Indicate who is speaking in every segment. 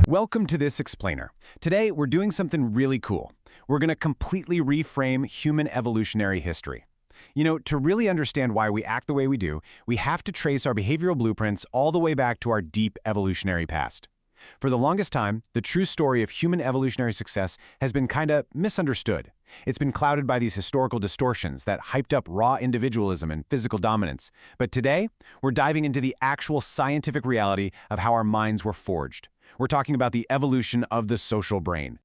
Speaker 1: Welcome to this explainer. Today, we're doing something really cool. We're going to completely reframe human evolutionary history. To really understand why we act the way we do, we have to trace our behavioral blueprints all the way back to our deep evolutionary past. For the longest time, the true story of human evolutionary success has been kinda misunderstood. It's been clouded by these historical distortions that hyped up raw individualism and physical dominance. But today, we're diving into the actual scientific reality of how our minds were forged. We're talking about the evolution of the social brain.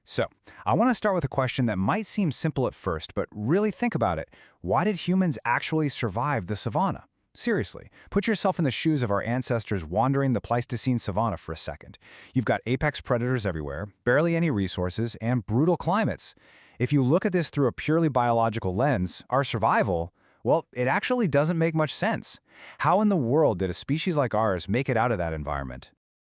Speaker 2: So, I want to start with a question that might seem simple at first, but really think about it. Why did humans actually survive the savanna? Seriously, put yourself in the shoes of our ancestors wandering the Pleistocene savanna for a second. You've got apex predators everywhere, barely any resources, and brutal climates. If you look at this through a purely biological lens, our survival, well, it actually doesn't make much sense. How in the world did a species like ours make it out of that environment?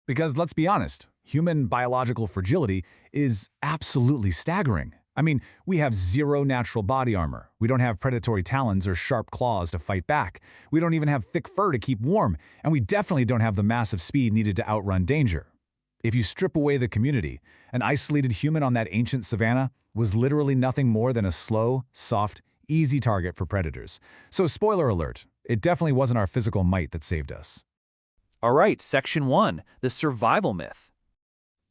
Speaker 3: Because let's be honest, human biological fragility is absolutely staggering. I mean, we have zero natural body armor. We don't have predatory talons or sharp claws to fight back. We don't even have thick fur to keep warm, and we definitely don't have the massive speed needed to outrun danger. If you strip away the community, an isolated human on that ancient savanna was literally nothing more than a slow, soft, easy target for predators. So spoiler alert, it definitely wasn't our physical might that saved us.
Speaker 4: All right, Section 1, the survival myth.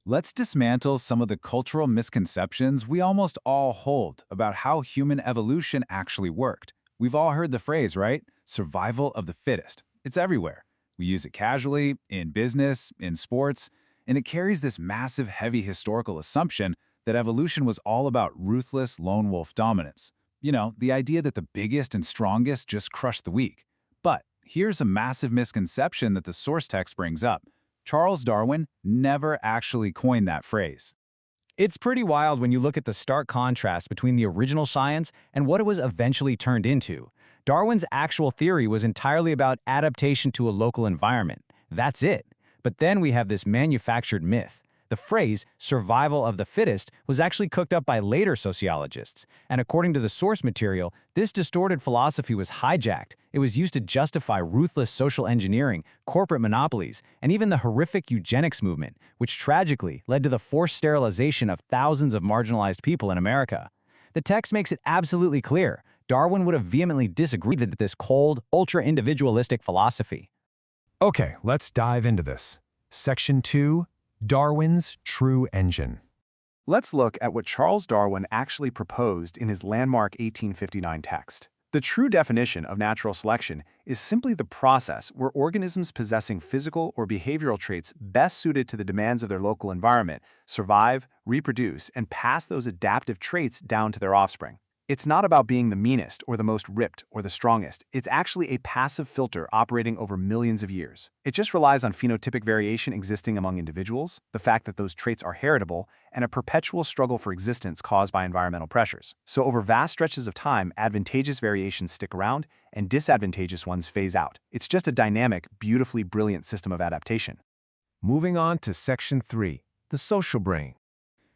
Speaker 3: Let's dismantle some of the cultural misconceptions we almost all hold about how human evolution actually worked. We've all heard the phrase, right? Survival of the fittest. It's everywhere. We use it casually, in business, in sports, and it carries this massive, heavy historical assumption that evolution was all about ruthless lone wolf dominance. The idea that the biggest and strongest just crushed the weak. But here's a massive misconception that the source text brings up. Charles Darwin never actually coined that phrase.
Speaker 2: It's pretty wild when you look at the stark contrast between the original science and what it was eventually turned into. Darwin's actual theory was entirely about adaptation to a local environment. That's it. But then we have this manufactured myth. The phrase, survival of the fittest, was actually cooked up by later sociologists. And according to the source material, this distorted philosophy was hijacked. It was used to justify ruthless social engineering, corporate monopolies, and even the horrific eugenics movement, which tragically led to the forced sterilization of thousands of marginalized people in America. The text makes it absolutely clear. Darwin would have vehemently disagreed with this cold, ultra-individualistic philosophy.
Speaker 1: Okay, let's dive into this. Section 2, Darwin's True Engine.
Speaker 5: Let's look at what Charles Darwin actually proposed in his landmark 1859 text. The true definition of natural selection is simply the process where organisms possessing physical or behavioral traits best suited to the demands of their local environment survive, reproduce, and pass those adaptive traits down to their offspring. It's not about being the meanest or the most ripped or the strongest. It's actually a passive filter operating over millions of years. It just relies on phenotypic variation existing among individuals, the fact that those traits are heritable, and a perpetual struggle for existence caused by environmental pressures. So over vast stretches of time, advantageous variations stick around and disadvantageous ones phase out. It's just a dynamic, beautifully brilliant system of adaptation.
Speaker 1: Moving on to Section 3, the social brain.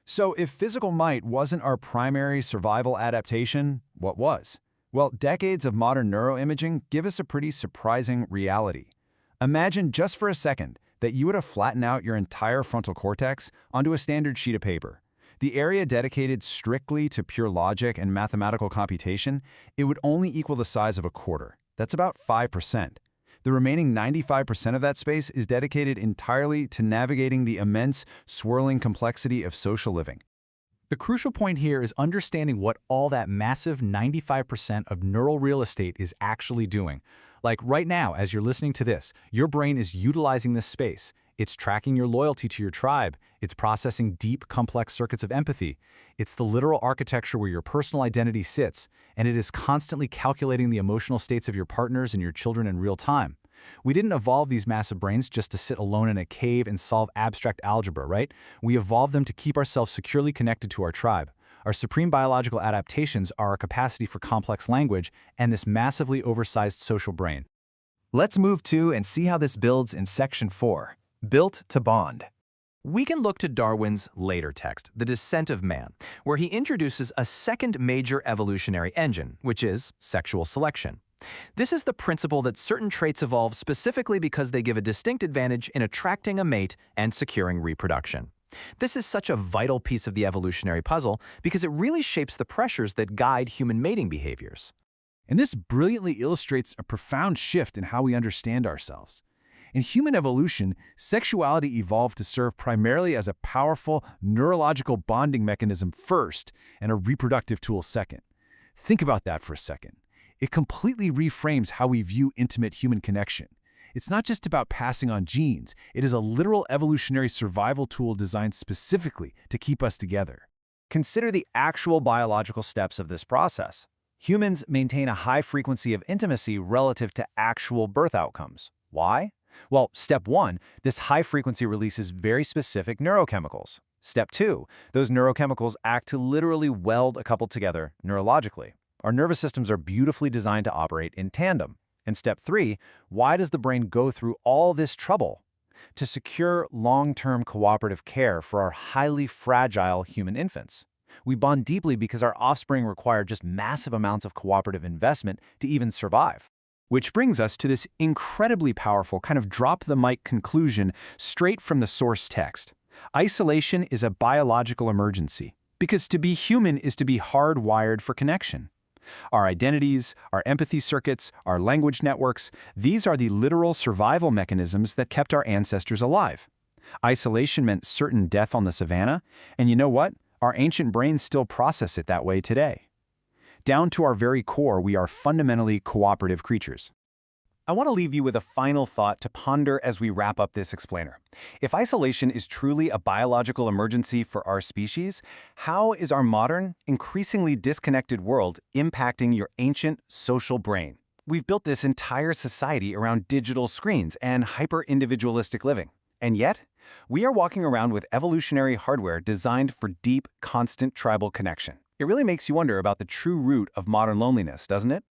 Speaker 1: So if physical might wasn't our primary survival adaptation, what was? Well, decades of modern neuroimaging give us a pretty surprising reality. Imagine just for a second that you were to flatten out your entire frontal cortex onto a standard sheet of paper. The area dedicated strictly to pure logic and mathematical computation, it would only equal the size of a quarter. That's about 5%. The remaining 95% of that space is dedicated entirely to navigating the immense, swirling complexity of social living.
Speaker 2: The crucial point here is understanding what all that massive 95% of neural real estate is actually doing. Like right now, as you're listening to this, your brain is utilizing this space. It's tracking your loyalty to your tribe. It's processing deep, complex circuits of empathy. It's the literal architecture where your personal identity sits, and it is constantly calculating the emotional states of your partners and your children in real time. We didn't evolve these massive brains just to sit alone in a cave and solve abstract algebra, right? We evolved them to keep ourselves securely connected to our tribe. Our supreme biological adaptations are our capacity for complex language and this massively oversized social brain.
Speaker 4: Let's move to and see how this builds in Section 4, Built to Bond. We can look to Darwin's later text, The Descent of Man, where he introduces a second major evolutionary engine, which is sexual selection. This is the principle that certain traits evolve specifically because they give a distinct advantage in attracting a mate and securing reproduction. This is such a vital piece of the evolutionary puzzle because it really shapes the pressures that guide human mating behaviors.
Speaker 3: And this brilliantly illustrates a profound shift in how we understand ourselves. In human evolution, sexuality evolved to serve primarily as a powerful neurological bonding mechanism first and a reproductive tool second. Think about that for a second. It completely reframes how we view intimate human connection. It's not just about passing on genes, it is a literal evolutionary survival tool designed specifically to keep us together.
Speaker 2: Consider the actual biological steps of this process. Humans maintain a high frequency of intimacy relative to actual birth outcomes. Why? Well, step 1, this high frequency releases very specific neurochemicals. Step 2, those neurochemicals act to literally weld a couple together neurologically. Our nervous systems are beautifully designed to operate in tandem. And step 3, why does the brain go through all this trouble? To secure long-term cooperative care for our highly fragile human infants. We bond deeply because our offspring require just massive amounts of cooperative investment to even survive.
Speaker 1: Which brings us to this incredibly powerful kind of drop-the-mic conclusion straight from the source text. Isolation is a biological emergency, because to be human is to be hardwired for connection. Our identities, our empathy circuits, our language networks, these are the literal survival mechanisms that kept our ancestors alive. Isolation meant certain death on the savanna, and you know what? Our ancient brains still process it that way today. Down to our very core, we are fundamentally cooperative creatures.
Speaker 3: I want to leave you with a final thought to ponder as we wrap up this explainer. If isolation is truly a biological emergency for our species, how is our modern, increasingly disconnected world impacting your ancient social brain? We've built this entire society around digital screens and hyper-individualistic living. And yet, we are walking around with evolutionary hardware designed for deep, constant tribal connection. It really makes you wonder about the true root of modern loneliness, doesn't it?